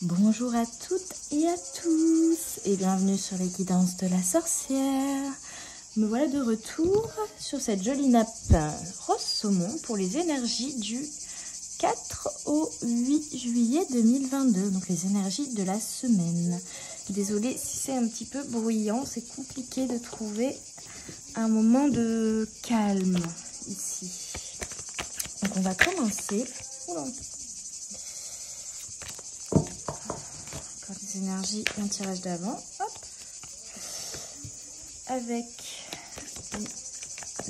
Bonjour à toutes et à tous et bienvenue sur les guidances de la sorcière. Me voilà de retour sur cette jolie nappe rose saumon pour les énergies du 4 au 8 juillet 2022, donc les énergies de la semaine. Désolée si c'est un petit peu bruyant, c'est compliqué de trouver un moment de calme ici. Donc on va commencer. Oula. Des énergies, un tirage d'avant, hop, avec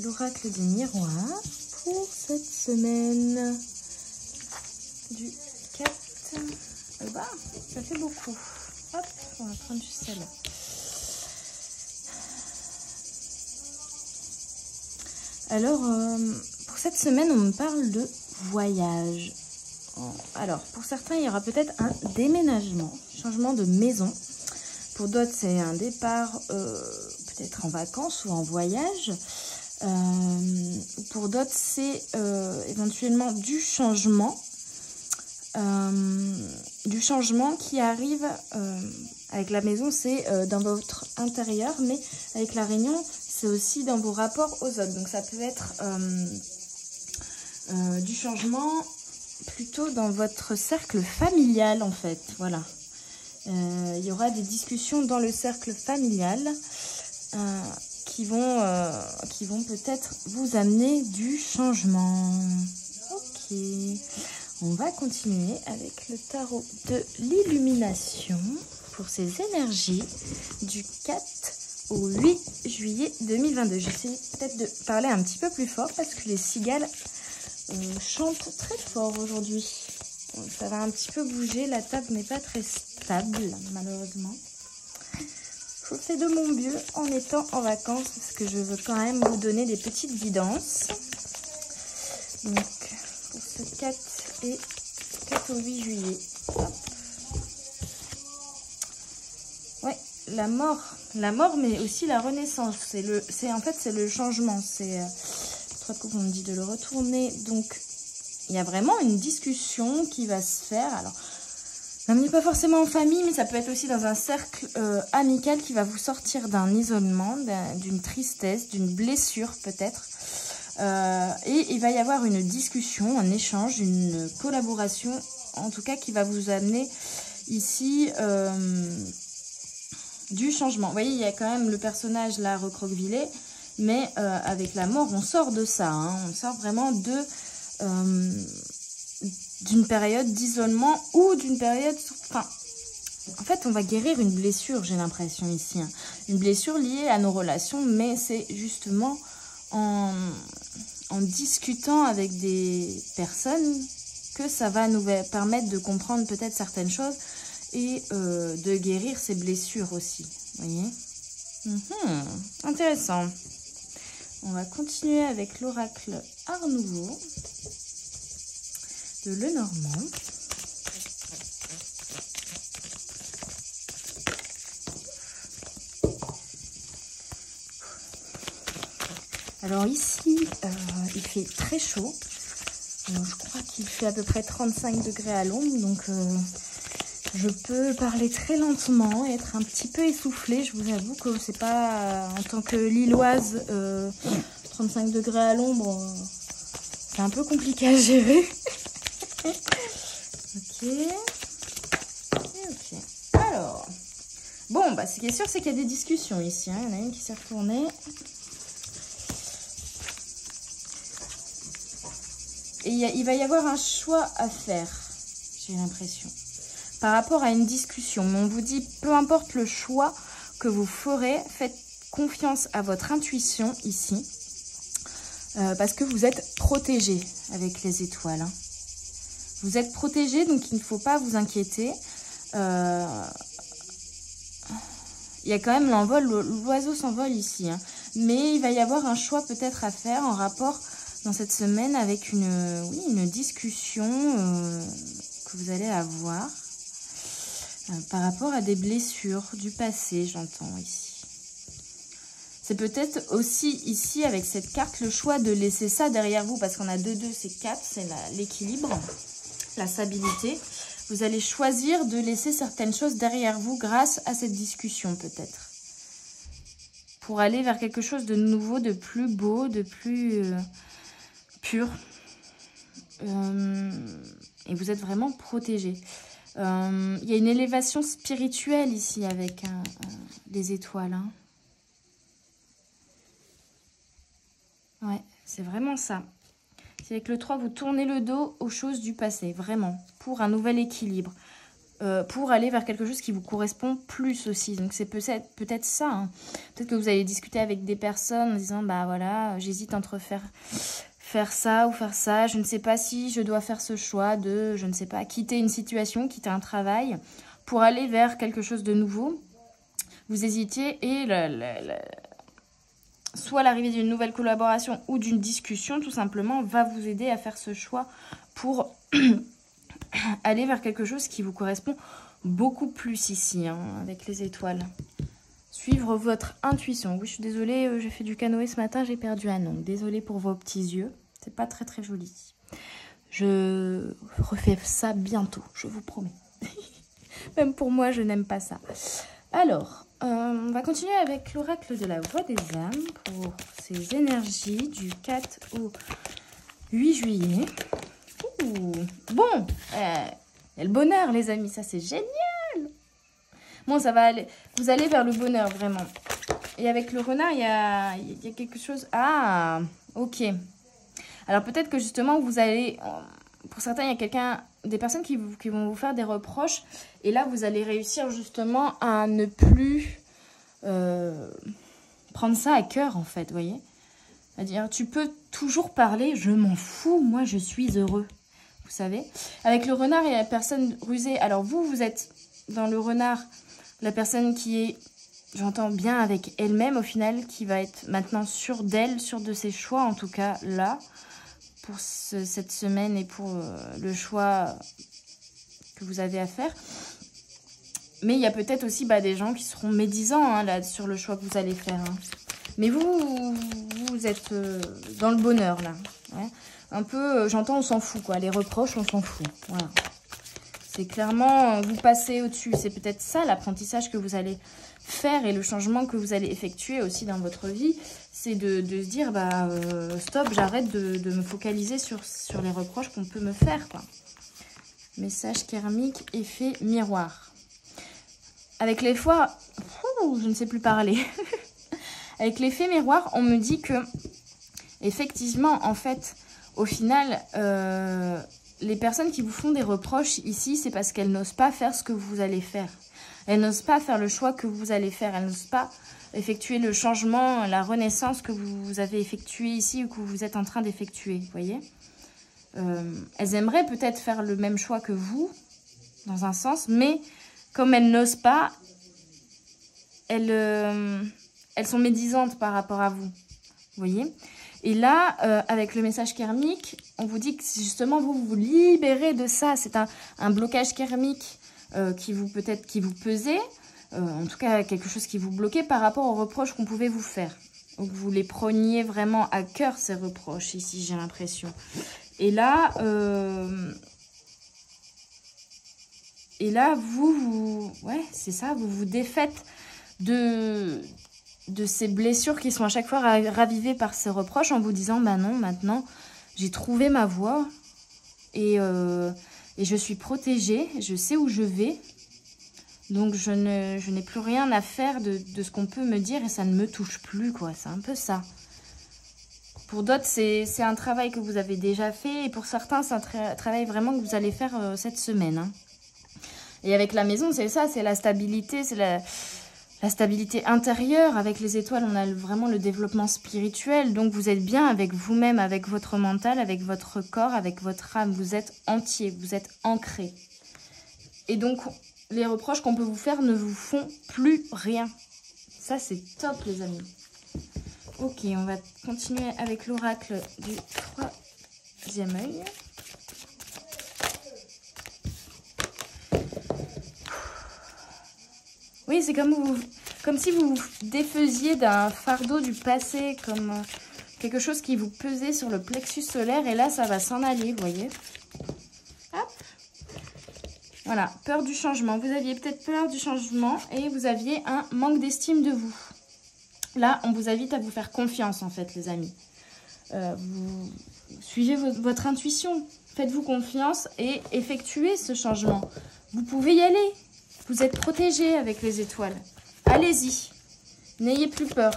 l'oracle des miroirs pour cette semaine du 4 au bas. Ça fait beaucoup. Hop, on va prendre juste celle-là. Alors, pour cette semaine, on me parle de voyage. Alors, pour certains, il y aura peut-être un déménagement, changement de maison. Pour d'autres, c'est un départ peut-être en vacances ou en voyage. Pour d'autres, c'est éventuellement du changement qui arrive avec la maison, c'est dans votre intérieur, mais avec la réunion, c'est aussi dans vos rapports aux autres. Donc, ça peut être du changement plutôt dans votre cercle familial en fait, voilà. Il y aura des discussions dans le cercle familial qui vont peut-être vous amener du changement. Ok, on va continuer avec le tarot de l'illumination pour ces énergies du 4 au 8 juillet 2022. J'essaie peut-être de parler un petit peu plus fort parce que les cigales chante très fort aujourd'hui. Ça va un petit peu bouger. La table n'est pas très stable, malheureusement. Je fais de mon mieux en étant en vacances parce que je veux quand même vous donner des petites guidances. Donc, pour ce 4 au 8 juillet. Hop. Ouais, la mort, mais aussi la renaissance. C'est le changement. C'est on me dit de le retourner, donc il y a vraiment une discussion qui va se faire. Alors, n'amenez pas forcément en famille, mais ça peut être aussi dans un cercle amical qui va vous sortir d'un isolement, d'une tristesse, d'une blessure peut-être. Et il va y avoir une discussion, un échange, une collaboration, en tout cas qui va vous amener ici du changement. Vous voyez, il y a quand même le personnage là recroquevillé. Mais avec la mort, on sort de ça. Hein. On sort vraiment d'une période d'isolement ou d'une période... Enfin, en fait, on va guérir une blessure, j'ai l'impression ici. Hein. Une blessure liée à nos relations, mais c'est justement en discutant avec des personnes que ça va nous permettre de comprendre peut-être certaines choses et de guérir ces blessures aussi. Vous voyez ? Intéressant. On va continuer avec l'oracle Art Nouveau de Lenormand. Alors ici, il fait très chaud. Je crois qu'il fait à peu près 35 degrés à l'ombre, donc je peux parler très lentement et être un petit peu essoufflée. Je vous avoue que c'est pas, en tant que Lilloise, 35 degrés à l'ombre, c'est un peu compliqué à gérer. Ok. Alors, bon, bah, ce qui est sûr, c'est qu'il y a des discussions ici. Hein. Il y en a une qui s'est retournée. Et il va y avoir un choix à faire, j'ai l'impression, par rapport à une discussion. Mais on vous dit, peu importe le choix que vous ferez, faites confiance à votre intuition ici. Parce que vous êtes protégé avec les étoiles. Hein. Vous êtes protégé, donc il ne faut pas vous inquiéter. Il y a quand même l'envol, l'oiseau s'envole ici. Hein. Mais il va y avoir un choix peut-être à faire en rapport dans cette semaine avec une discussion que vous allez avoir par rapport à des blessures du passé, j'entends ici. C'est peut-être aussi ici, avec cette carte, le choix de laisser ça derrière vous, parce qu'on a 2-2, c'est 4, c'est l'équilibre, la stabilité. Vous allez choisir de laisser certaines choses derrière vous grâce à cette discussion peut-être. Pour aller vers quelque chose de nouveau, de plus beau, de plus pur. Et vous êtes vraiment protégé. Il y a une élévation spirituelle ici avec les étoiles. Hein. Ouais, c'est vraiment ça. C'est avec le 3, vous tournez le dos aux choses du passé, vraiment, pour un nouvel équilibre. Pour aller vers quelque chose qui vous correspond plus aussi. Donc c'est peut-être ça. Hein. Peut-être que vous allez discuter avec des personnes en disant, bah voilà, j'hésite entre faire ça ou faire ça. Je ne sais pas si je dois faire ce choix de, je ne sais pas, quitter une situation, quitter un travail pour aller vers quelque chose de nouveau. Vous hésitiez et soit l'arrivée d'une nouvelle collaboration ou d'une discussion, tout simplement, va vous aider à faire ce choix pour aller vers quelque chose qui vous correspond beaucoup plus ici, hein, avec les étoiles. Suivre votre intuition. Oui, je suis désolée, j'ai fait du canoë ce matin, j'ai perdu un ongle. Désolée pour vos petits yeux. C'est pas très très joli. Je refais ça bientôt, je vous promets. Même pour moi, je n'aime pas ça. Alors, on va continuer avec l'oracle de la voix des âmes pour ces énergies du 4 au 8 juillet. Ouh, bon, et le bonheur, les amis, ça c'est génial. Bon, ça va aller, vous allez vers le bonheur, vraiment. Et avec le renard, il y a quelque chose... Ah, ok. Alors peut-être que justement, vous allez... Pour certains, il y a des personnes qui vont vous faire des reproches. Et là, vous allez réussir justement à ne plus prendre ça à cœur, en fait, vous voyez. C'est-à-dire, tu peux toujours parler, je m'en fous, moi je suis heureux. Vous savez. Avec le renard, il y a la personne rusée. Alors vous êtes dans le renard, la personne qui est, j'entends bien, avec elle-même au final, qui va être maintenant sûre d'elle, sûre de ses choix, en tout cas là, pour cette semaine et pour le choix que vous avez à faire. Mais il y a peut-être aussi des gens qui seront médisants hein, là, sur le choix que vous allez faire. Hein. Mais vous êtes dans le bonheur là. Ouais. Un peu, j'entends, on s'en fout, quoi. Les reproches, on s'en fout. Voilà. C'est clairement, vous passez au-dessus. C'est peut-être ça l'apprentissage que vous allez faire et le changement que vous allez effectuer aussi dans votre vie. C'est de se dire, stop, j'arrête de me focaliser sur les reproches qu'on peut me faire, quoi. Message karmique, effet miroir. Avec les fois, je ne sais plus parler. Avec l'effet miroir, on me dit que, effectivement, en fait, au final, les personnes qui vous font des reproches ici, c'est parce qu'elles n'osent pas faire ce que vous allez faire. Elles n'osent pas faire le choix que vous allez faire. Elles n'osent pas effectuer le changement, la renaissance que vous avez effectué ici ou que vous êtes en train d'effectuer. Vous voyez, elles aimeraient peut-être faire le même choix que vous, dans un sens, mais comme elles n'osent pas, elles sont médisantes par rapport à vous. Vous voyez ? Et là, avec le message karmique, on vous dit que justement, vous vous libérez de ça. C'est un blocage karmique qui vous pesait. En tout cas, quelque chose qui vous bloquait par rapport aux reproches qu'on pouvait vous faire. Donc, vous les preniez vraiment à cœur, ces reproches, ici, j'ai l'impression. Et là, ouais, c'est ça, vous vous défaites de ces blessures qui sont à chaque fois ravivées par ces reproches en vous disant, bah non, maintenant, j'ai trouvé ma voie et je suis protégée, je sais où je vais. Donc, je n'ai plus rien à faire de ce qu'on peut me dire et ça ne me touche plus, quoi. C'est un peu ça. Pour d'autres, c'est un travail que vous avez déjà fait et pour certains, c'est un travail vraiment que vous allez faire cette semaine. Hein. Et avec la maison, c'est ça, c'est la stabilité, c'est la stabilité intérieure. Avec les étoiles, on a vraiment le développement spirituel. Donc, vous êtes bien avec vous-même, avec votre mental, avec votre corps, avec votre âme. Vous êtes entier, vous êtes ancré. Et donc, les reproches qu'on peut vous faire ne vous font plus rien. Ça, c'est top, les amis. Ok, on va continuer avec l'oracle du 3e œil. Oui, c'est comme si vous vous défaisiez d'un fardeau du passé, comme quelque chose qui vous pesait sur le plexus solaire. Et là, ça va s'en aller, vous voyez. Hop. Voilà, peur du changement. Vous aviez peut-être peur du changement et vous aviez un manque d'estime de vous. Là, on vous invite à vous faire confiance, en fait, les amis. Vous suivez votre intuition. Faites-vous confiance et effectuez ce changement. Vous pouvez y aller. Vous êtes protégés avec les étoiles. Allez-y. N'ayez plus peur.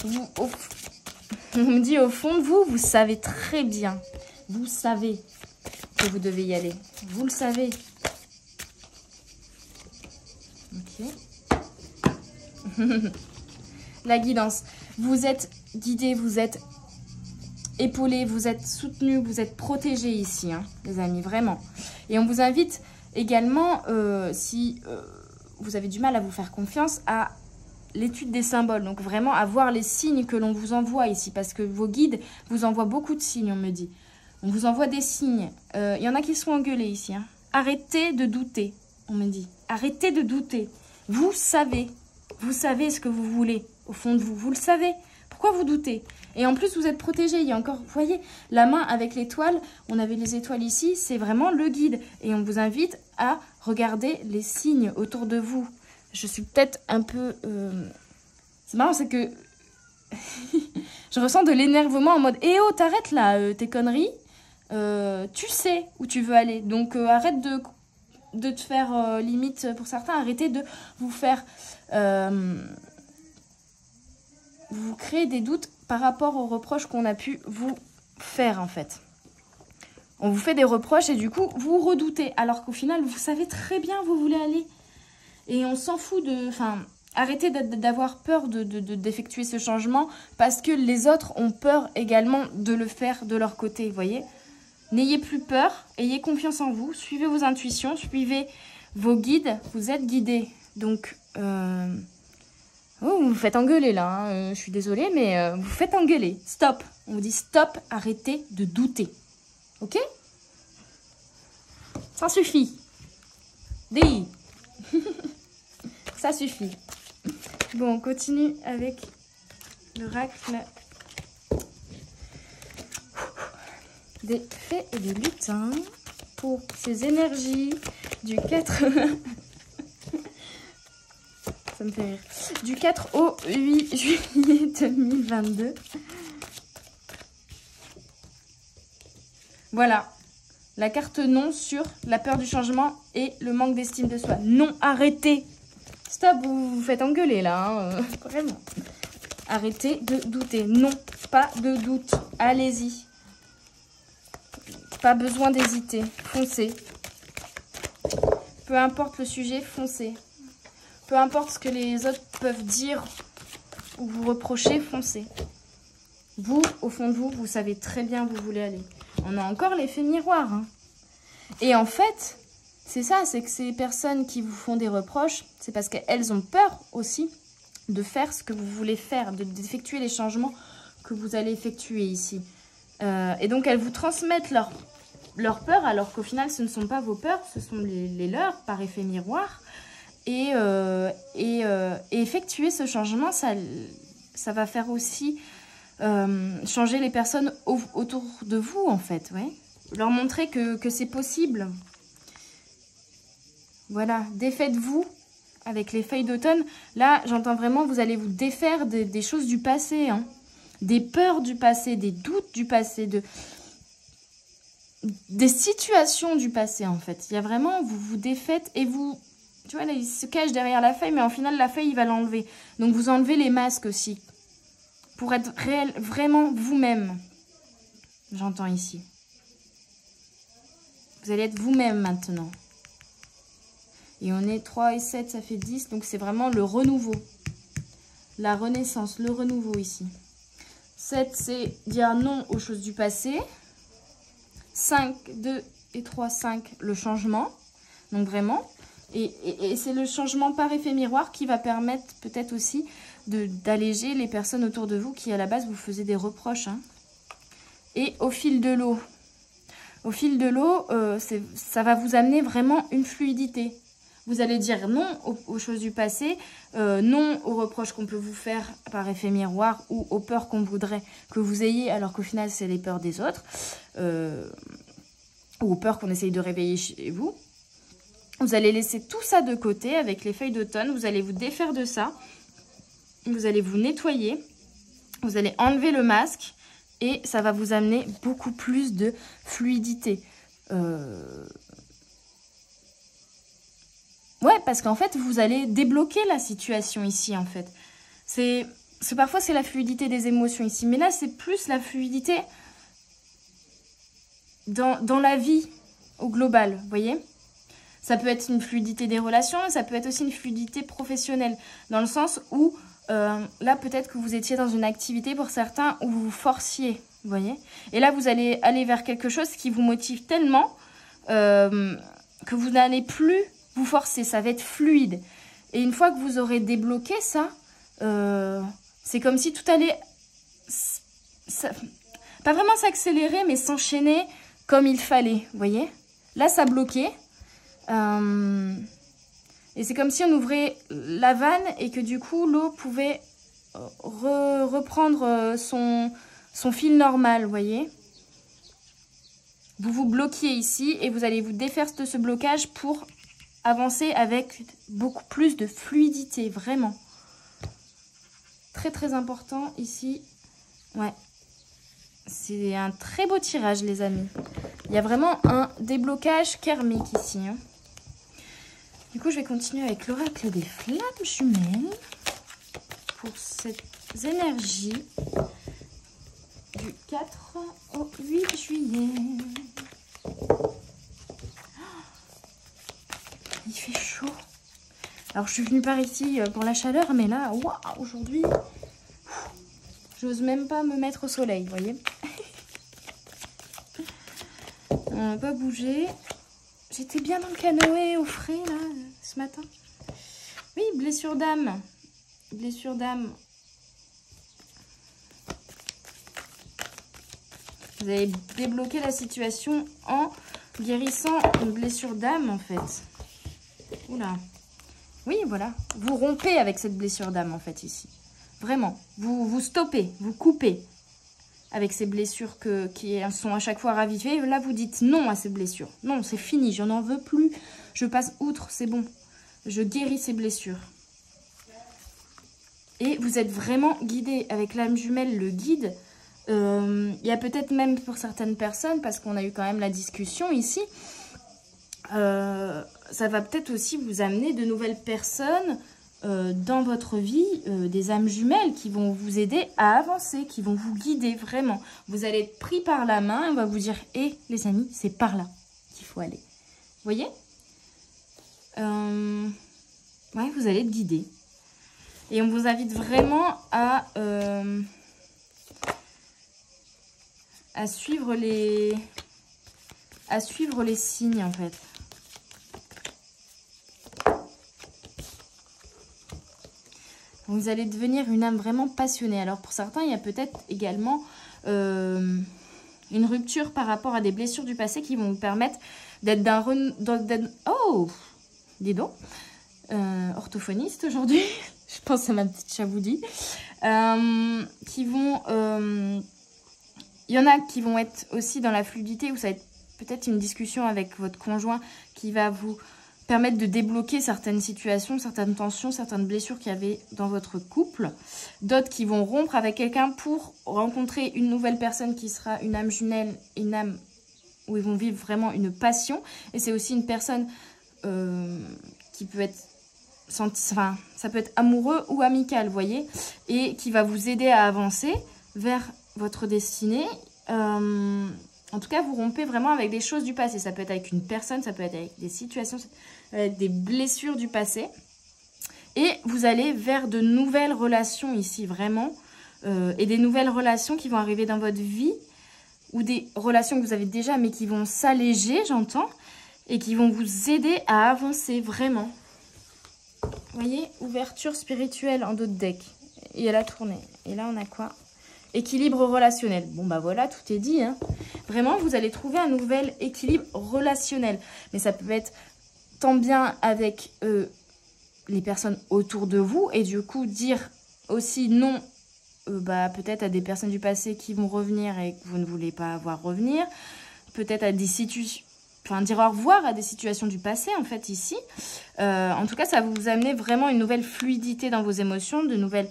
On me dit au fond de vous, vous savez très bien. Vous savez que vous devez y aller. Vous le savez. Ok. La guidance. Vous êtes guidé, vous êtes épaulé, vous êtes soutenu, vous êtes protégé ici, hein, les amis, vraiment. Et on vous invite également, si vous avez du mal à vous faire confiance, à l'étude des symboles. Donc vraiment à voir les signes que l'on vous envoie ici, parce que vos guides vous envoient beaucoup de signes, on me dit. On vous envoie des signes. Il y en a qui sont engueulés ici. Hein. Arrêtez de douter, on me dit. Arrêtez de douter. Vous savez ce que vous voulez au fond de vous. Vous le savez. Pourquoi vous doutez? Et en plus, vous êtes protégé. Il y a encore, vous voyez, la main avec l'étoile. On avait les étoiles ici. C'est vraiment le guide. Et on vous invite à regarder les signes autour de vous. Je suis peut-être un peu... C'est marrant, c'est que je ressens de l'énervement en mode « Eh oh, t'arrêtes là, tes conneries. Tu sais où tu veux aller. Donc arrête de te faire limite pour certains. Arrêtez de vous faire... vous créez des doutes par rapport aux reproches qu'on a pu vous faire en fait. On vous fait des reproches et du coup, vous redoutez. Alors qu'au final, vous savez très bien où vous voulez aller. Et on s'en fout de... Enfin, arrêtez d'avoir peur d'effectuer ce changement parce que les autres ont peur également de le faire de leur côté, vous voyez. N'ayez plus peur, ayez confiance en vous, suivez vos intuitions, suivez vos guides, vous êtes guidés. Donc, oh, vous vous faites engueuler là, hein. Je suis désolée, mais vous vous faites engueuler. Stop, on vous dit stop, arrêtez de douter. Ok? Ça suffit. Dis. Ça suffit. Bon, on continue avec l'oracle des fées et des lutins pour ces énergies du 4... Ça me fait rire. Du 4 au 8 juillet 2022. Voilà. La carte non sur la peur du changement et le manque d'estime de soi. Non, arrêtez. Stop, vous vous faites engueuler là. Hein, vraiment. Arrêtez de douter. Non, pas de doute. Allez-y. Pas besoin d'hésiter. Foncez. Peu importe le sujet, foncez. Peu importe ce que les autres peuvent dire ou vous reprocher, foncez. Vous, au fond de vous, vous savez très bien où vous voulez aller. On a encore l'effet miroir. Hein. Et en fait, c'est ça, c'est que ces personnes qui vous font des reproches, c'est parce qu'elles ont peur aussi de faire ce que vous voulez faire, d'effectuer les changements que vous allez effectuer ici. Et donc, elles vous transmettent leur peur, alors qu'au final, ce ne sont pas vos peurs, ce sont les leurs, par effet miroir. Et effectuer ce changement, ça va faire aussi changer les personnes autour de vous, en fait. Ouais. Leur montrer que c'est possible. Voilà, défaites-vous avec les feuilles d'automne. Là, j'entends vraiment, vous allez vous défaire des choses du passé. Hein. Des peurs du passé, des doutes du passé, des situations du passé, en fait. Il y a vraiment, vous vous défaites et vous... Tu vois, là, il se cache derrière la feuille, mais en final, la feuille, il va l'enlever. Donc, vous enlevez les masques aussi. Pour être réel, vraiment vous-même. J'entends ici. Vous allez être vous-même maintenant. Et on est 3 et 7, ça fait 10. Donc, c'est vraiment le renouveau. La renaissance, le renouveau ici. 7, c'est dire non aux choses du passé. 5, 2 et 3, 5, le changement. Donc, vraiment... Et c'est le changement par effet miroir qui va permettre peut-être aussi d'alléger les personnes autour de vous qui, à la base, vous faisaient des reproches. Hein. Et au fil de l'eau. Au fil de l'eau, ça va vous amener vraiment une fluidité. Vous allez dire non aux choses du passé, non aux reproches qu'on peut vous faire par effet miroir ou aux peurs qu'on voudrait que vous ayez, alors qu'au final, c'est les peurs des autres. Ou aux peurs qu'on essaye de réveiller chez vous. Vous allez laisser tout ça de côté avec les feuilles d'automne. Vous allez vous défaire de ça. Vous allez vous nettoyer. Vous allez enlever le masque. Et ça va vous amener beaucoup plus de fluidité. Ouais, parce qu'en fait, vous allez débloquer la situation ici, en fait. Parfois, c'est la fluidité des émotions ici. Mais là, c'est plus la fluidité dans la vie au global, vous voyez? Ça peut être une fluidité des relations, ça peut être aussi une fluidité professionnelle. Dans le sens où, là, peut-être que vous étiez dans une activité pour certains où vous vous forciez, vous voyez? Et là, vous allez aller vers quelque chose qui vous motive tellement que vous n'allez plus vous forcer. Ça va être fluide. Et une fois que vous aurez débloqué ça, c'est comme si tout allait... pas vraiment s'accélérer, mais s'enchaîner comme il fallait, vous voyez? Là, ça bloquait. Et c'est comme si on ouvrait la vanne et que du coup, l'eau pouvait reprendre son fil normal, vous voyez? Vous vous bloquiez ici et vous allez vous défaire de ce blocage pour avancer avec beaucoup plus de fluidité, vraiment. Très très important ici. Ouais. C'est un très beau tirage, les amis. Il y a vraiment un déblocage karmique ici. Hein. Du coup, je vais continuer avec l'oracle des flammes jumelles pour cette énergie du 4 au 8 juillet. Il fait chaud. Alors, je suis venue par ici pour la chaleur, mais là, waouh, aujourd'hui, j'ose même pas me mettre au soleil, vous voyez. On va pas bouger. J'étais bien dans le canoë au frais, là, ce matin. Oui, blessure d'âme. Blessure d'âme. Vous allez débloquer la situation en guérissant une blessure d'âme, en fait. Oula. Oui, voilà. Vous rompez avec cette blessure d'âme, en fait, ici. Vraiment. Vous stoppez, vous coupez avec ces blessures qui sont à chaque fois ravivées. Là, vous dites non à ces blessures. Non, c'est fini, je n'en veux plus. Je passe outre, c'est bon. Je guéris ces blessures. Et vous êtes vraiment guidé avec l'âme jumelle, le guide. Il y a peut-être même pour certaines personnes, parce qu'on a eu quand même la discussion ici, ça va peut-être aussi vous amener de nouvelles personnes dans votre vie, des âmes jumelles qui vont vous aider à avancer, qui vont vous guider vraiment. Vous allez être pris par la main et on va vous dire « Hé, les amis, c'est par là qu'il faut aller. » Vous voyez? Ouais, vous allez être guidé. Et on vous invite vraiment à suivre les signes, en fait. Vous allez devenir une âme vraiment passionnée. Alors, pour certains, il y a peut-être également une rupture par rapport à des blessures du passé qui vont vous permettre d'être Oh, dis donc, orthophoniste aujourd'hui. Je pense à ma petite chavoudie. Qui vont... il y en a qui vont être aussi dans la fluidité où ça va être peut-être une discussion avec votre conjoint qui va vous permettre de débloquer certaines situations, certaines tensions, certaines blessures qu'il y avait dans votre couple. D'autres qui vont rompre avec quelqu'un pour rencontrer une nouvelle personne qui sera une âme jumelle, une âme où ils vont vivre vraiment une passion. Et c'est aussi une personne qui peut être... Enfin, ça peut être amoureux ou amical, vous voyez, et qui va vous aider à avancer vers votre destinée. En tout cas, vous rompez vraiment avec des choses du passé. Ça peut être avec une personne, ça peut être avec des situations, avec des blessures du passé. Et vous allez vers de nouvelles relations ici, vraiment. Et des nouvelles relations qui vont arriver dans votre vie, ou des relations que vous avez déjà, mais qui vont s'alléger, j'entends, et qui vont vous aider à avancer, vraiment. Vous voyez, ouverture spirituelle en dos de deck. Et elle a tourné. Et là, on a quoi? Équilibre relationnel. Bon, bah voilà, tout est dit. Hein. Vraiment, vous allez trouver un nouvel équilibre relationnel. Mais ça peut être tant bien avec les personnes autour de vous. Et du coup, dire aussi non, bah, peut-être à des personnes du passé qui vont revenir et que vous ne voulez pas voir revenir. Peut-être à des dire au revoir à des situations du passé, en fait, ici. En tout cas, ça va vous amener vraiment une nouvelle fluidité dans vos émotions, de nouvelles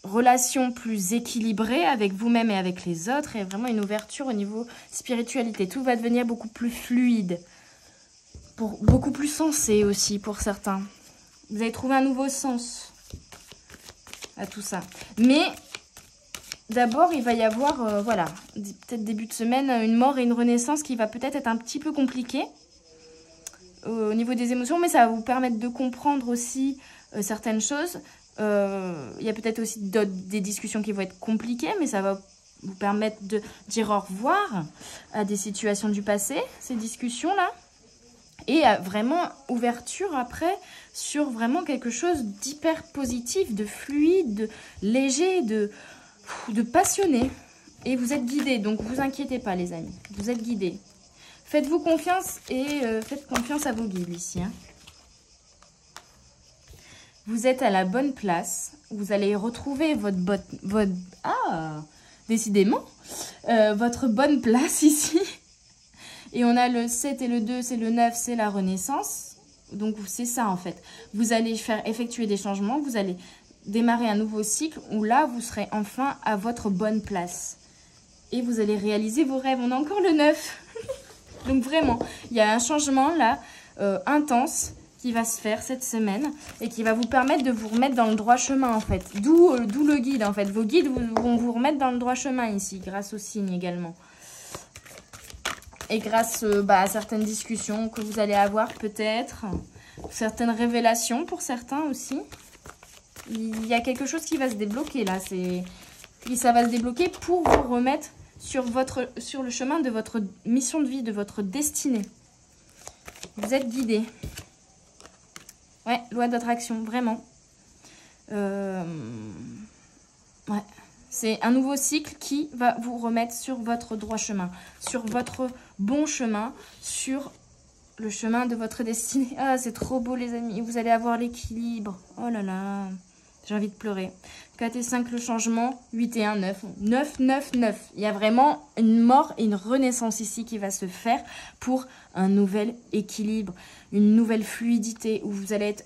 relations plus équilibrées avec vous-même et avec les autres, et vraiment une ouverture au niveau spiritualité. Tout va devenir beaucoup plus fluide, beaucoup plus sensé aussi pour certains. Vous allez trouver un nouveau sens à tout ça. Mais d'abord, il va y avoir, voilà, peut-être début de semaine, une mort et une renaissance qui va peut-être être un petit peu compliquée au niveau des émotions, mais ça va vous permettre de comprendre aussi certaines choses. Il y a peut-être aussi des discussions qui vont être compliquées, mais ça va vous permettre de dire au revoir à des situations du passé, ces discussions-là. Et vraiment ouverture après sur vraiment quelque chose d'hyper positif, de fluide, de léger, de passionné. Et vous êtes guidés, donc vous inquiétez pas les amis, vous êtes guidés. Faites-vous confiance et faites confiance à vos guides ici. Hein. Vous êtes à la bonne place, vous allez retrouver décidément, votre bonne place ici. Et on a le 7 et le 2, c'est le 9, c'est la renaissance. Donc, c'est ça, en fait. Vous allez effectuer des changements. Vous allez démarrer un nouveau cycle où là, vous serez enfin à votre bonne place. Et vous allez réaliser vos rêves. On a encore le 9. Donc, vraiment, il y a un changement, là, intense qui va se faire cette semaine et qui va vous permettre de vous remettre dans le droit chemin, en fait. D'où le guide, en fait. Vos guides vont vous remettre dans le droit chemin ici, grâce au signe également. Et grâce à certaines discussions que vous allez avoir peut-être, certaines révélations pour certains aussi. Il y a quelque chose qui va se débloquer là. Ça va se débloquer pour vous remettre sur le chemin de votre mission de vie, de votre destinée. Vous êtes guidés. Ouais, loi d'attraction, vraiment. Ouais. C'est un nouveau cycle qui va vous remettre sur votre droit chemin, sur votre bon chemin, sur le chemin de votre destinée. Ah, c'est trop beau les amis, vous allez avoir l'équilibre. Oh là là, j'ai envie de pleurer. 4 et 5, le changement, 8 et 1, 9. 9, 9, 9. Il y a vraiment une mort et une renaissance ici qui va se faire pour un nouvel équilibre, une nouvelle fluidité où vous allez être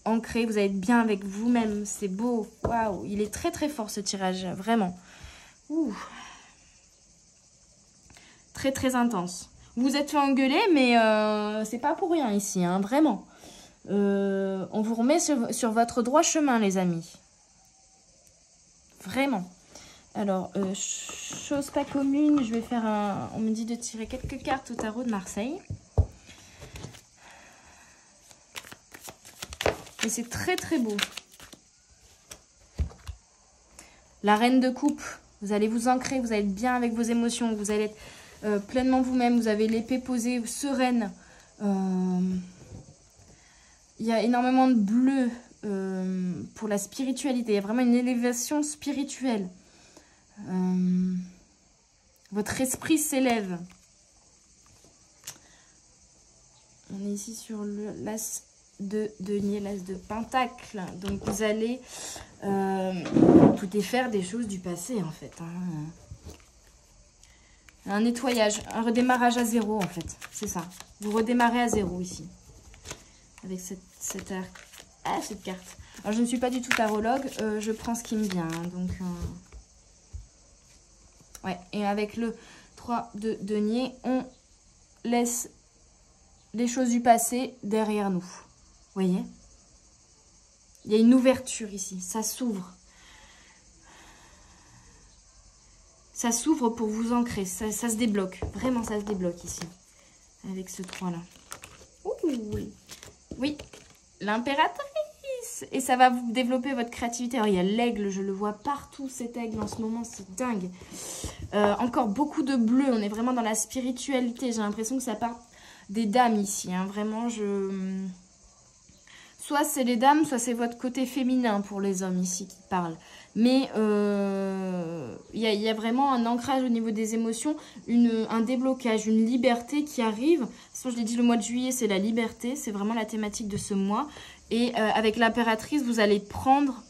ancré, vous allez être bien avec vous-même, c'est beau. Waouh, il est très très fort ce tirage, vraiment. Ouh. Très très intense. Vous vous êtes fait engueuler, mais c'est pas pour rien ici, hein, vraiment. On vous remet sur votre droit chemin, les amis. Vraiment. Alors, chose pas commune, je vais faire un... On me dit de tirer quelques cartes au tarot de Marseille. Et c'est très très beau. La reine de coupe, vous allez vous ancrer, vous allez être bien avec vos émotions, vous allez être pleinement vous-même, vous avez l'épée posée, sereine. Il y a énormément de bleu pour la spiritualité, il y a vraiment une élévation spirituelle. Votre esprit s'élève. On est ici sur l'as de denier, l'as de pentacle. Donc vous allez tout défaire des choses du passé en fait. Hein. Un nettoyage, un redémarrage à zéro en fait. C'est ça. Vous redémarrez à zéro ici. Avec cette carte. Alors je ne suis pas du tout tarologue, je prends ce qui me vient. Hein, donc ouais, et avec le 3 de denier, on laisse les choses du passé derrière nous. Vous voyez? Il y a une ouverture ici, ça s'ouvre. Ça s'ouvre pour vous ancrer, ça se débloque. Vraiment, ça se débloque ici. Avec ce 3-là. Oui, oui. L'impératrice. Et ça va vous développer votre créativité. Alors, il y a l'aigle, je le vois partout, cet aigle en ce moment, c'est dingue. Encore beaucoup de bleu, on est vraiment dans la spiritualité. J'ai l'impression que ça part des dames ici. Hein. Vraiment, soit c'est les dames, soit c'est votre côté féminin pour les hommes ici qui parlent. Mais il y a vraiment un ancrage au niveau des émotions, un déblocage, une liberté qui arrive. De toute façon, je l'ai dit, le mois de juillet, c'est la liberté. C'est vraiment la thématique de ce mois. Et avec l'impératrice, vous allez prendre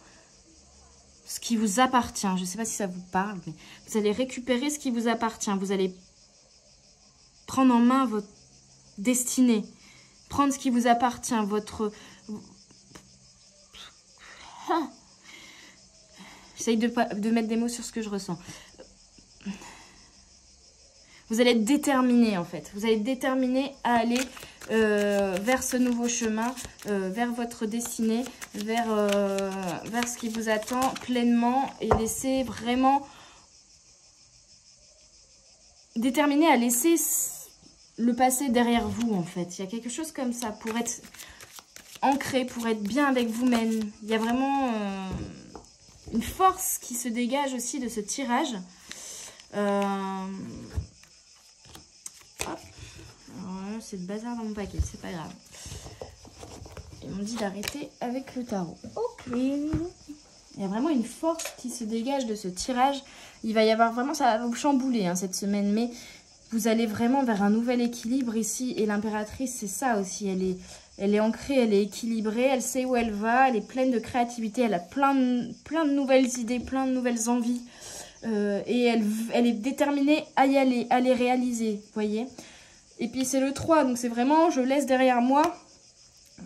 ce qui vous appartient. Je ne sais pas si ça vous parle, mais vous allez récupérer ce qui vous appartient. Vous allez prendre en main votre destinée. Prendre ce qui vous appartient, votre... Ah. J'essaye de mettre des mots sur ce que je ressens. Vous allez être déterminé en fait. Vous allez être déterminé à aller vers ce nouveau chemin, vers votre destinée, vers ce qui vous attend pleinement et laisser vraiment déterminé à laisser le passé derrière vous en fait. Il y a quelque chose comme ça pour être ancré, pour être bien avec vous-même. Il y a vraiment une force qui se dégage aussi de ce tirage. C'est le bazar dans mon paquet, c'est pas grave. Ils m'ont dit d'arrêter avec le tarot. Ok. Il y a vraiment une force qui se dégage de ce tirage. Il va y avoir vraiment, ça va vous chambouler hein, cette semaine, mais vous allez vraiment vers un nouvel équilibre ici. Et l'impératrice, c'est ça aussi. Elle est ancrée, elle est équilibrée, elle sait où elle va, elle est pleine de créativité, elle a plein de nouvelles idées, plein de nouvelles envies. Et elle est déterminée à y aller, à les réaliser, vous voyez. Et puis c'est le 3, donc c'est vraiment, je laisse derrière moi,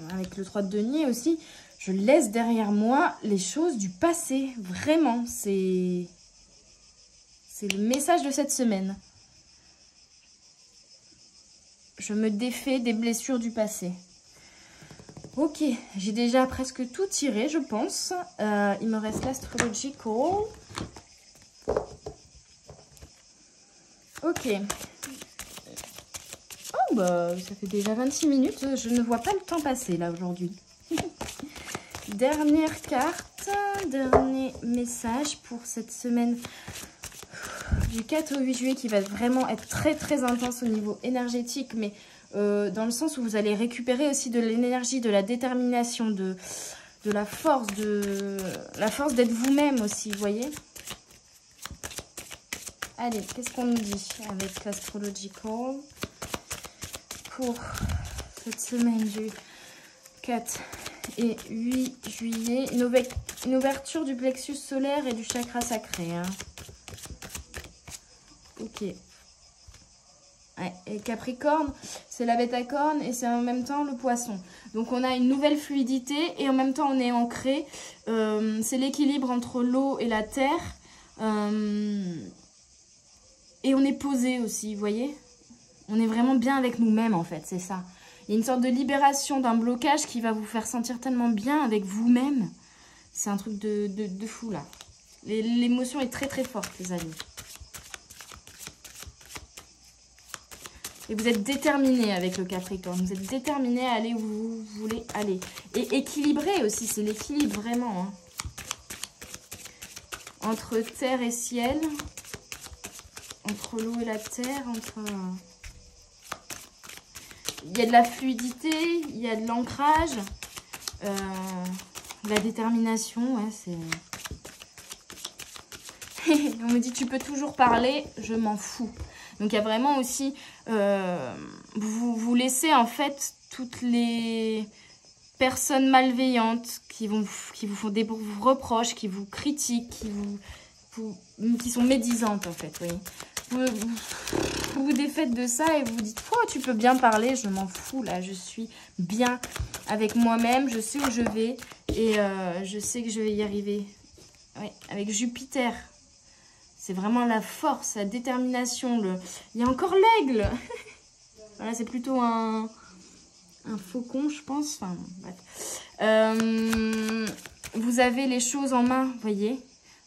avec le 3 de denier aussi, je laisse derrière moi les choses du passé, vraiment, c'est le message de cette semaine. Je me défais des blessures du passé. Ok, j'ai déjà presque tout tiré, je pense. Il me reste l'Astrological. Ok. Oh, bah, ça fait déjà 26 minutes. Je ne vois pas le temps passer, là, aujourd'hui. Dernière carte, dernier message pour cette semaine du 4 au 8 juillet qui va vraiment être très, très intense au niveau énergétique, mais dans le sens où vous allez récupérer aussi de l'énergie, de la détermination, de la force d'être vous-même aussi, vous voyez. Allez, qu'est-ce qu'on nous dit avec l'Astrological pour cette semaine du 4 et 8 juillet. Une ouverture du plexus solaire et du chakra sacré. Hein. Ok. Ouais, et Capricorne, c'est la bête à cornes et c'est en même temps le poisson. Donc on a une nouvelle fluidité et en même temps on est ancré. C'est l'équilibre entre l'eau et la terre. Et on est posé aussi, vous voyez. On est vraiment bien avec nous-mêmes en fait, c'est ça. Il y a une sorte de libération d'un blocage qui va vous faire sentir tellement bien avec vous-même. C'est un truc de fou là. L'émotion est très très forte les amis. Et vous êtes déterminé avec le Capricorne. Vous êtes déterminé à aller où vous voulez aller. Et équilibré aussi, c'est l'équilibre vraiment. Hein. Entre terre et ciel. Entre l'eau et la terre. Il y a de la fluidité, il y a de l'ancrage. La détermination, ouais, c'est... On me dit, tu peux toujours parler, je m'en fous. Donc, il y a vraiment aussi... vous laissez, en fait, toutes les personnes malveillantes qui vous font des reproches, qui vous critiquent, qui sont médisantes, en fait, oui. Vous vous défaites de ça et vous vous dites, oh, tu peux bien parler, je m'en fous, là, je suis bien avec moi-même, je sais où je vais et je sais que je vais y arriver. Oui, avec Jupiter. C'est vraiment la force, la détermination. Il y a encore l'aigle. Voilà, c'est plutôt un faucon, je pense. Enfin, bref. Vous avez les choses en main, vous voyez.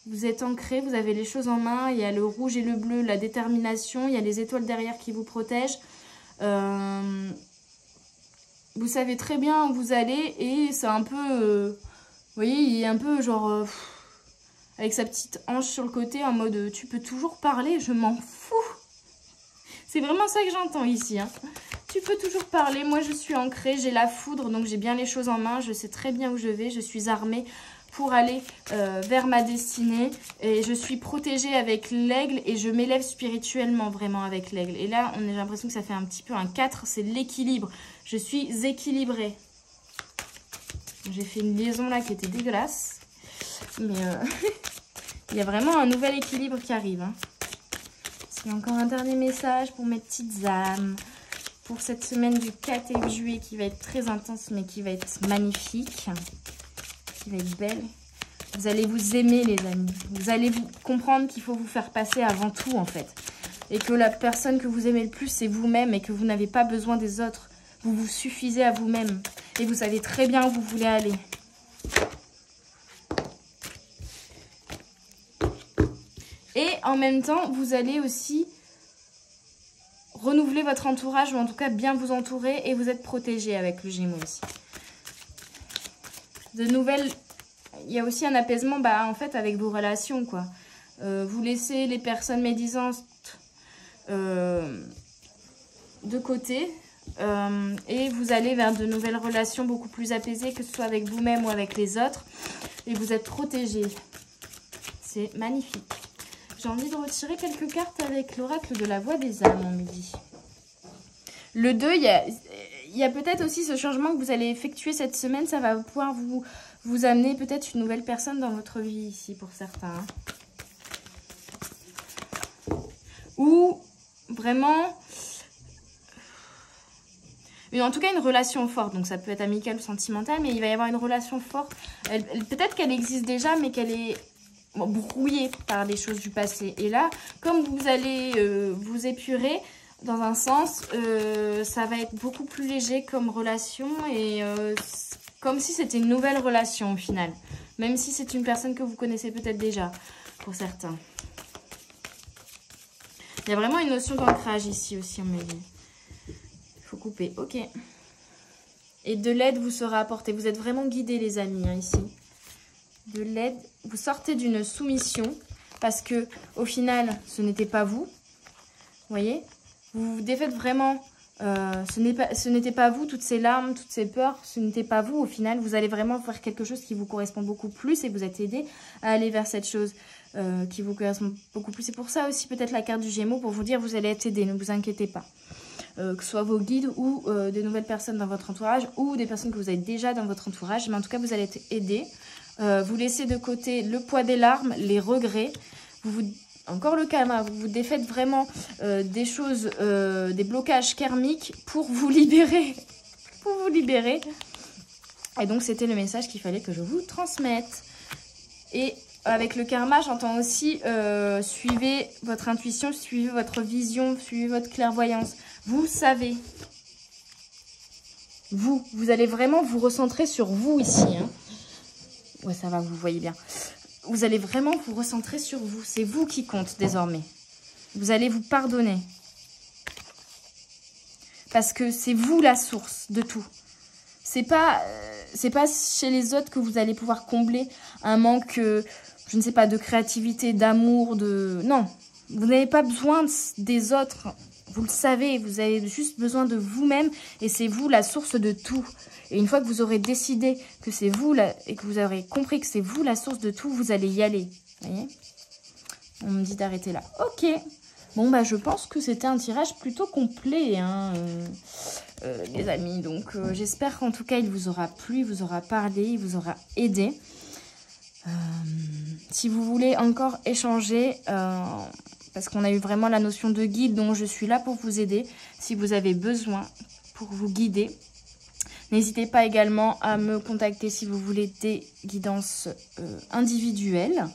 Vous êtes ancré, vous avez les choses en main. Il y a le rouge et le bleu, la détermination. Il y a les étoiles derrière qui vous protègent. Vous savez très bien où vous allez. Et c'est un peu... vous voyez, il est un peu genre... avec sa petite hanche sur le côté en mode tu peux toujours parler, je m'en fous. C'est vraiment ça que j'entends ici. Hein. Tu peux toujours parler, moi je suis ancrée, j'ai la foudre, donc j'ai bien les choses en main, je sais très bien où je vais, je suis armée pour aller vers ma destinée. Et je suis protégée avec l'aigle et je m'élève spirituellement vraiment avec l'aigle. Et là, j'ai l'impression que ça fait un petit peu un 4, c'est l'équilibre. Je suis équilibrée. J'ai fait une liaison là qui était dégueulasse. Mais il y a vraiment un nouvel équilibre qui arrive. Hein. Et encore un dernier message pour mes petites âmes. Pour cette semaine du 4 juillet qui va être très intense, mais qui va être magnifique. Qui va être belle. Vous allez vous aimer, les amis. Vous allez comprendre qu'il faut vous faire passer avant tout, en fait. Et que la personne que vous aimez le plus, c'est vous-même et que vous n'avez pas besoin des autres. Vous vous suffisez à vous-même. Et vous savez très bien où vous voulez aller. Et en même temps, vous allez aussi renouveler votre entourage, ou en tout cas bien vous entourer, et vous êtes protégé avec le Gémeaux aussi. De nouvelles... Il y a aussi un apaisement en fait avec vos relations, quoi. Vous laissez les personnes médisantes de côté et vous allez vers de nouvelles relations beaucoup plus apaisées, que ce soit avec vous-même ou avec les autres, et vous êtes protégé. C'est magnifique. J'ai envie de retirer quelques cartes avec l'oracle de la voix des âmes, on me dit. Le 2, il y a peut-être aussi ce changement que vous allez effectuer cette semaine. Ça va pouvoir vous amener peut-être une nouvelle personne dans votre vie ici pour certains. Ou vraiment... en tout cas, une relation forte. Donc, ça peut être amical ou sentimental, mais il va y avoir une relation forte. Peut-être qu'elle existe déjà, mais qu'elle est brouillée par des choses du passé. Et là, comme vous allez vous épurer, dans un sens, ça va être beaucoup plus léger comme relation et comme si c'était une nouvelle relation au final. Même si c'est une personne que vous connaissez peut-être déjà, pour certains. Il y a vraiment une notion d'ancrage ici aussi, on me dit. Il faut couper, ok. Et de l'aide vous sera apportée. Vous êtes vraiment guidés, les amis, hein, ici. De l'aide. Vous sortez d'une soumission parce que au final, ce n'était pas vous. Vous voyez? Vous vous défaites vraiment. Ce n'était pas vous, toutes ces larmes, toutes ces peurs, ce n'était pas vous. Au final, vous allez vraiment faire quelque chose qui vous correspond beaucoup plus et vous êtes aidé à aller vers cette chose qui vous correspond beaucoup plus. C'est pour ça aussi peut-être la carte du Gémeaux pour vous dire vous allez être aidé, ne vous inquiétez pas. Que ce soit vos guides ou de nouvelles personnes dans votre entourage ou des personnes que vous avez déjà dans votre entourage. Mais en tout cas, vous allez être aidé. Vous laissez de côté le poids des larmes, les regrets. Encore le karma, vous vous défaites vraiment des choses, des blocages karmiques pour vous libérer. Pour vous libérer. Et donc, c'était le message qu'il fallait que je vous transmette. Et avec le karma, j'entends aussi suivez votre intuition, suivez votre vision, suivez votre clairvoyance. Vous savez. Vous allez vraiment vous recentrer sur vous ici. Hein. Ouais, ça va, vous voyez bien. Vous allez vraiment vous recentrer sur vous. C'est vous qui compte désormais. Vous allez vous pardonner. Parce que c'est vous la source de tout. C'est pas chez les autres que vous allez pouvoir combler un manque, je ne sais pas, de créativité, d'amour, de... Non, vous n'avez pas besoin des autres. Vous le savez, vous avez juste besoin de vous-même et c'est vous la source de tout. Et une fois que vous aurez décidé que c'est vous et que vous aurez compris que c'est vous la source de tout, vous allez y aller. Vous voyez? On me dit d'arrêter là. Ok. Bon, bah, je pense que c'était un tirage plutôt complet, hein, les amis. Donc, j'espère qu'en tout cas, il vous aura plu, il vous aura parlé, il vous aura aidé. Si vous voulez encore échanger, parce qu'on a eu vraiment la notion de guide, donc je suis là pour vous aider. Si vous avez besoin pour vous guider, n'hésitez pas également à me contacter si vous voulez des guidances individuelles.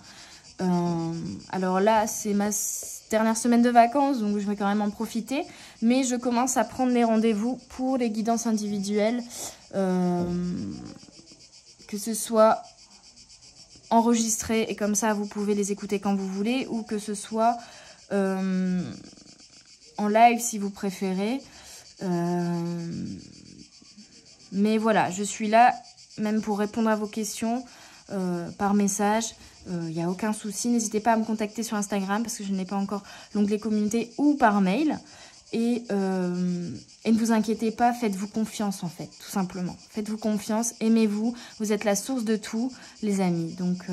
Alors là, c'est ma dernière semaine de vacances, donc je vais quand même en profiter. Mais je commence à prendre les rendez-vous pour les guidances individuelles, que ce soit enregistré et comme ça vous pouvez les écouter quand vous voulez, ou que ce soit en live si vous préférez. Mais voilà, je suis là même pour répondre à vos questions par message. Il n'y a aucun souci. N'hésitez pas à me contacter sur Instagram parce que je n'ai pas encore l'onglet communauté, ou par mail. Et ne vous inquiétez pas, faites-vous confiance en fait, tout simplement. Faites-vous confiance, aimez-vous. Vous êtes la source de tout, les amis. Donc,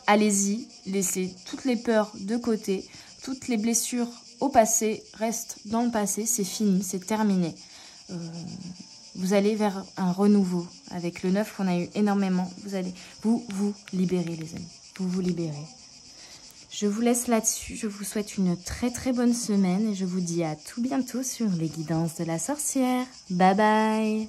allez-y, laissez toutes les peurs de côté. Toutes les blessures au passé restent dans le passé. C'est fini, c'est terminé. Vous allez vers un renouveau. Avec le 9 qu'on a eu énormément, vous allez vous libérer, les amis. Vous libérer. Je vous laisse là-dessus. Je vous souhaite une très très bonne semaine et je vous dis à tout bientôt sur les guidances de la sorcière. Bye bye!